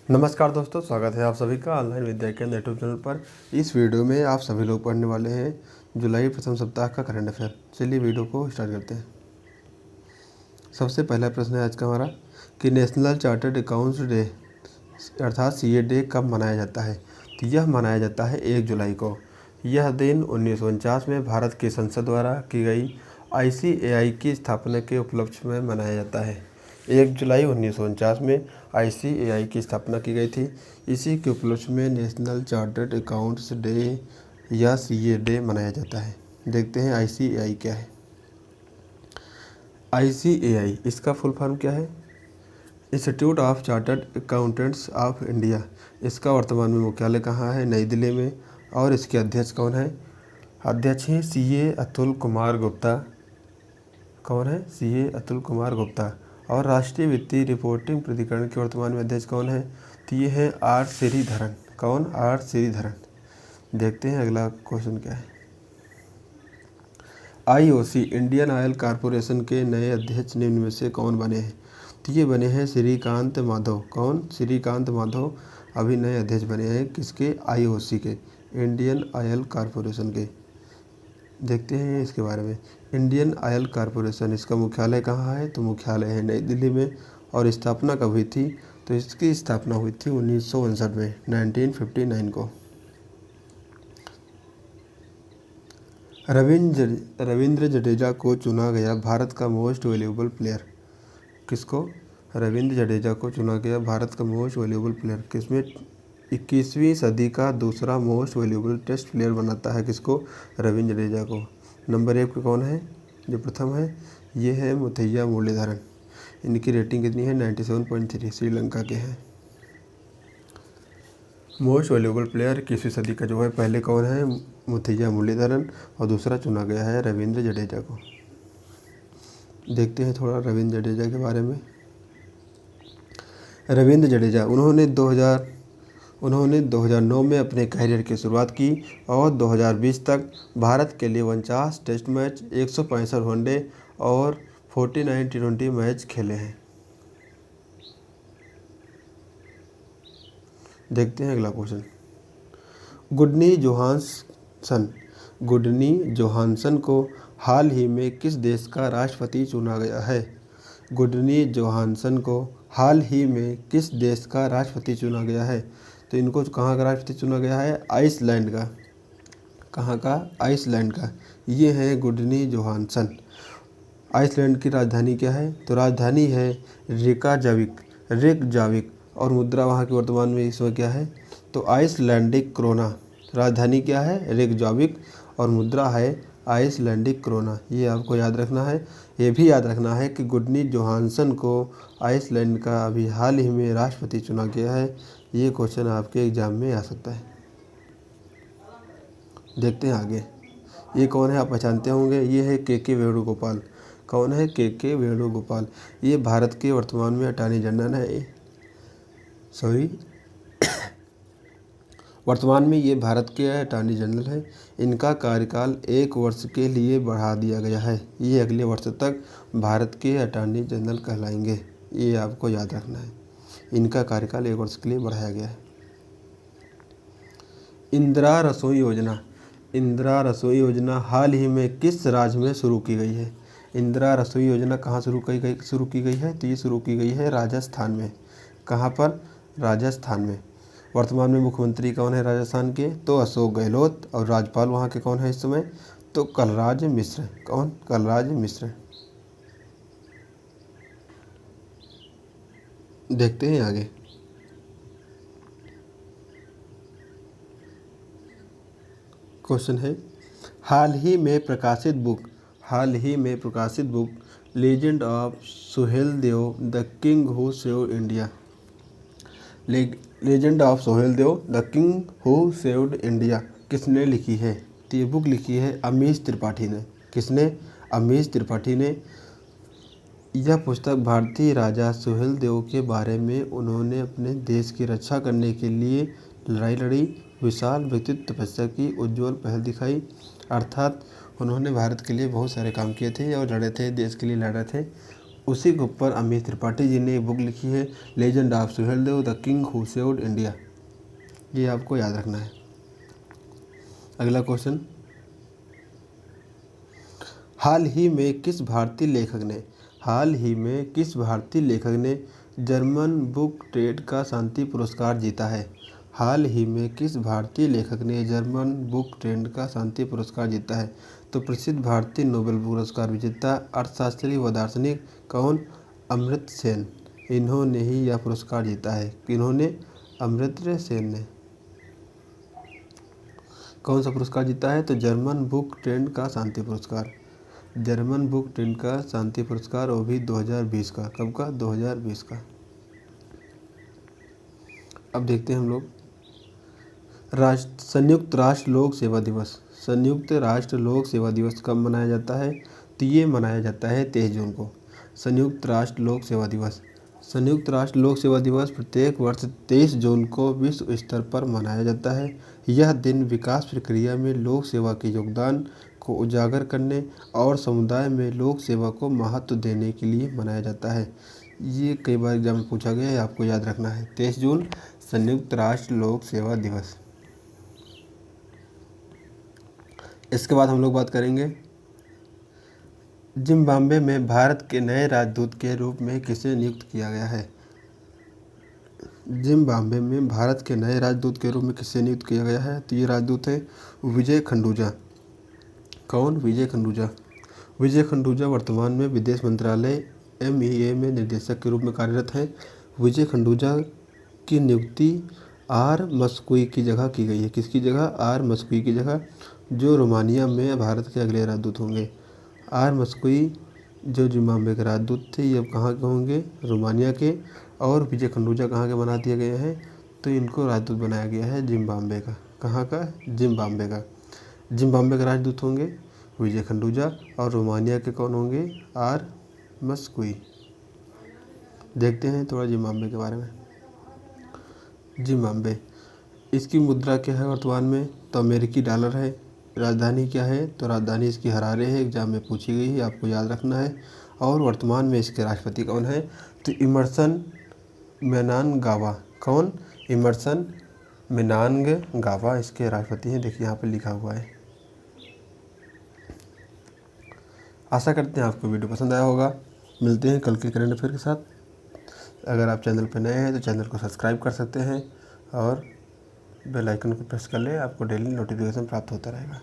नमस्कार दोस्तों, स्वागत है आप सभी का ऑनलाइन विद्या केंद्र यूट्यूब चैनल पर। इस वीडियो में आप सभी लोग पढ़ने वाले हैं जुलाई प्रथम सप्ताह का करंट अफेयर। चलिए वीडियो को स्टार्ट करते हैं। सबसे पहला प्रश्न है आज का हमारा कि नेशनल चार्टर्ड अकाउंट्स डे अर्थात सीए डे कब मनाया जाता है। तो यह मनाया जाता है 1 जुलाई को। यह दिन 1949 में भारत की संसद द्वारा की गई आईसीएआई की स्थापना के उपलक्ष्य में मनाया जाता है। 1 जुलाई 1949 में आईसीएआई की स्थापना की गई थी। इसी के उपलक्ष्य में नेशनल चार्टर्ड अकाउंट्स डे या सीए डे मनाया जाता है। देखते हैं आईसीएआई क्या है। आईसीएआई इसका फुल फॉर्म क्या है? Institute of chartered accountants of India. इसका वर्तमान में मुख्यालय कहाँ है? नई दिल्ली में। और इसके अध्यक्ष कौन है? अध्यक्ष हैं सीए अतुल कुमार गुप्ता। कौन है? सीए अतुल कुमार गुप्ता। और राष्ट्रीय वित्तीय रिपोर्टिंग प्राधिकरण के वर्तमान में अध्यक्ष कौन है? तो ये है आर श्रीधरन। कौन? आर श्रीधरन। देखते हैं अगला क्वेश्चन क्या है। आईओसी इंडियन ऑयल कॉरपोरेशन के नए अध्यक्ष निम्न में से कौन बने हैं? तो ये बने हैं श्रीकांत माधव। कौन? श्रीकांत माधव अभी नए अध्यक्ष बने हैं किसके? आईओसी के, इंडियन ऑयल कॉरपोरेशन के। देखते हैं इसके बारे में। इंडियन ऑयल कॉरपोरेशन इसका मुख्यालय कहाँ है? तो मुख्यालय है नई दिल्ली में। और स्थापना कब हुई थी? तो इसकी स्थापना हुई थी 1959 में, 1959 को। रविंद्र जडेजा को चुना गया भारत का मोस्ट वैल्यूएबल प्लेयर। किसको? रविंद्र जडेजा को चुना गया भारत का मोस्ट वैल्यूएबल प्लेयर। किसमें? 21वीं सदी का दूसरा मोस्ट वैल्यूएबल टेस्ट प्लेयर बनाता है किसको? रविंद्र जडेजा को। नंबर 1 पे कौन है? जो प्रथम है ये है मुथैया मुरलीधरन। इनकी रेटिंग कितनी है? 97.3। श्रीलंका के हैं। मोस्ट वैल्यूएबल प्लेयर 21वीं सदी का जो है पहले कौन है? मुथैया मुरलीधरन। और दूसरा चुना गया है रविंद्र जडेजा को। देखते हैं थोड़ा रविंद्र जडेजा के बारे में। रविंद्र जडेजा उन्होंने 2009 में अपने करियर की शुरुआत की और 2020 तक भारत के लिए 49 टेस्ट मैच, 165 वनडे और 49 टी20 मैच खेले हैं। देखते हैं अगला क्वेश्चन। गुडनी जोहानसन को हाल ही में किस देश का राष्ट्रपति चुना गया है? गुडनी जोहानसन को हाल ही में किस देश का राष्ट्रपति चुना गया है? तो इनको कहाँ का राष्ट्रपति चुना गया है? आइसलैंड का। कहाँ का? आइसलैंड का। ये है गुडनी जोहानसन। आइसलैंड की राजधानी क्या है? तो राजधानी है रेकजाविक। और मुद्रा वहाँ की वर्तमान में इस समय क्या है? तो आइसलैंडिक क्रोना। राजधानी क्या है? रेकजाविक। और मुद्रा है आइसलैंडिक क्रोना। ये आपको याद रखना है। ये भी याद रखना है कि गुडनी जोहानसन को आइसलैंड का अभी हाल ही में राष्ट्रपति चुना गया है। ये क्वेश्चन आपके एग्जाम में आ सकता है। देखते हैं आगे। ये कौन है? आप पहचानते होंगे। ये है के वेणुगोपाल। कौन है? के वेणुगोपाल। ये भारत के वर्तमान में अटॉर्नी जनरल है। वर्तमान में ये भारत के अटॉर्नी जनरल है। इनका कार्यकाल 1 वर्ष के लिए बढ़ा दिया गया है। ये अगले वर्ष तक भारत के अटॉर्नी जनरल कहलाएंगे। ये आपको याद रखना है। इनका कार्यकाल 1 वर्ष के लिए बढ़ाया गया है। इंदिरा रसोई योजना हाल ही में किस राज्य में शुरू की गई है? इंदिरा रसोई योजना कहाँ शुरू की गई है? तो ये शुरू की गई है राजस्थान में। कहाँ पर? राजस्थान में। वर्तमान में मुख्यमंत्री कौन है राजस्थान के? तो अशोक गहलोत। और राज्यपाल वहाँ के कौन है इस समय? तो कलराज मिश्र। कौन? कलराज मिश्र। देखते हैं आगे। क्वेश्चन है हाल ही में प्रकाशित book legend of Suheldev the king who saved India. Legend of Suheldev the king who saved India किसने लिखी है? तो ये बुक लिखी है अमीश त्रिपाठी ने। किसने? अमीश त्रिपाठी ने। यह पुस्तक भारतीय राजा सोहेलदेव के बारे में उन्होंने अपने देश की रक्षा करने के लिए लड़ाई लड़ी, विशाल व्यक्तित्व तपस्या की, उज्ज्वल पहल दिखाई। अर्थात उन्होंने भारत के लिए बहुत सारे काम किए थे और लड़े थे, देश के लिए लड़े थे। उसी के ऊपर अमित त्रिपाठी जी ने एक बुक लिखी है, legend of Suheldev the king who saved India. ये आपको याद रखना है। अगला क्वेश्चन, हाल ही में किस भारतीय लेखक ने जर्मन बुक ट्रेड का शांति पुरस्कार जीता है? हाल ही में किस भारतीय लेखक ने जर्मन बुक ट्रेड का शांति पुरस्कार जीता है? तो प्रसिद्ध भारतीय नोबेल पुरस्कार विजेता अर्थशास्त्री व दार्शनिक कौन? अमर्त्य सेन। इन्होंने ही यह पुरस्कार जीता है। इन्होंने, अमर्त्य सेन ने। कौन सा पुरस्कार जीता है? तो जर्मन बुक ट्रेड का शांति पुरस्कार। जर्मन बुक ट्रेड का शांति पुरस्कार, वो भी 2020 का। कब का? 2020 का। अब देखते हैं हम लोग संयुक्त राष्ट्र लोक सेवा दिवस। संयुक्त राष्ट्र लोक सेवा दिवस कब मनाया जाता है? तो ये मनाया जाता है 23 जून को। संयुक्त राष्ट्र लोक सेवा दिवस। संयुक्त राष्ट्र लोक सेवा दिवस प्रत्येक वर्ष 23 जून को विश्व स्तर पर मनाया जाता है। यह दिन विकास प्रक्रिया में लोक सेवा के योगदान को उजागर करने और समुदाय में लोक सेवा को महत्व देने के लिए मनाया जाता है। ये कई बार एग्जाम में पूछा गया है, आपको याद रखना है। 23 जून संयुक्त राष्ट्र लोक सेवा दिवस। इसके बाद हम लोग बात करेंगे, जिम्बाब्वे में भारत के नए राजदूत के रूप में किसे नियुक्त किया गया है? जिम्बाब्वे में भारत के नए राजदूत के रूप में किसे नियुक्त किया गया है? तो ये राजदूत है विजय खंडूजा। कौन? विजय खंडूजा। विजय खंडूजा वर्तमान में विदेश मंत्रालय MEA में निर्देशक के रूप में कार्यरत हैं। विजय खंडूजा की नियुक्ति आर मस्कोई की जगह की गई है। किसकी जगह? आर मस्कोई की जगह, जो रोमानिया में भारत के अगले राजदूत होंगे। आर मस्कोई जो जिम्बाब्वे के राजदूत थे, ये अब कहाँ के होंगे? रोमानिया के। और विजय खंडूजा कहाँ के बना दिए गए हैं? तो इनको राजदूत बनाया गया है जिम्बाब्वे का। कहाँ का? जिम्बाब्वे का। जिम्बाब्वे के राजदूत होंगे विजय खंडूजा, और रोमानिया के कौन होंगे? आर मस्कोई। देखते हैं थोड़ा जिम्बाब्वे के बारे में। जिम्बाब्वे, इसकी मुद्रा क्या है वर्तमान में? तो अमेरिकी डॉलर है। राजधानी क्या है? तो राजधानी इसकी हरारे है। एग्जाम में पूछी गई है, आपको याद रखना है। और वर्तमान में इसके राष्ट्रपति कौन है? तो इमर्सन मनांगावा। कौन? इमर्सन मनांगावा इसके राष्ट्रपति हैं। देखिए यहाँ पर लिखा हुआ है। आशा करते हैं आपको वीडियो पसंद आया होगा। मिलते हैं कल के करंट अफेयर के साथ। अगर आप चैनल पर नए हैं तो चैनल को सब्सक्राइब कर सकते हैं और बेल आइकन को प्रेस कर लें, आपको डेली नोटिफिकेशन प्राप्त होता रहेगा।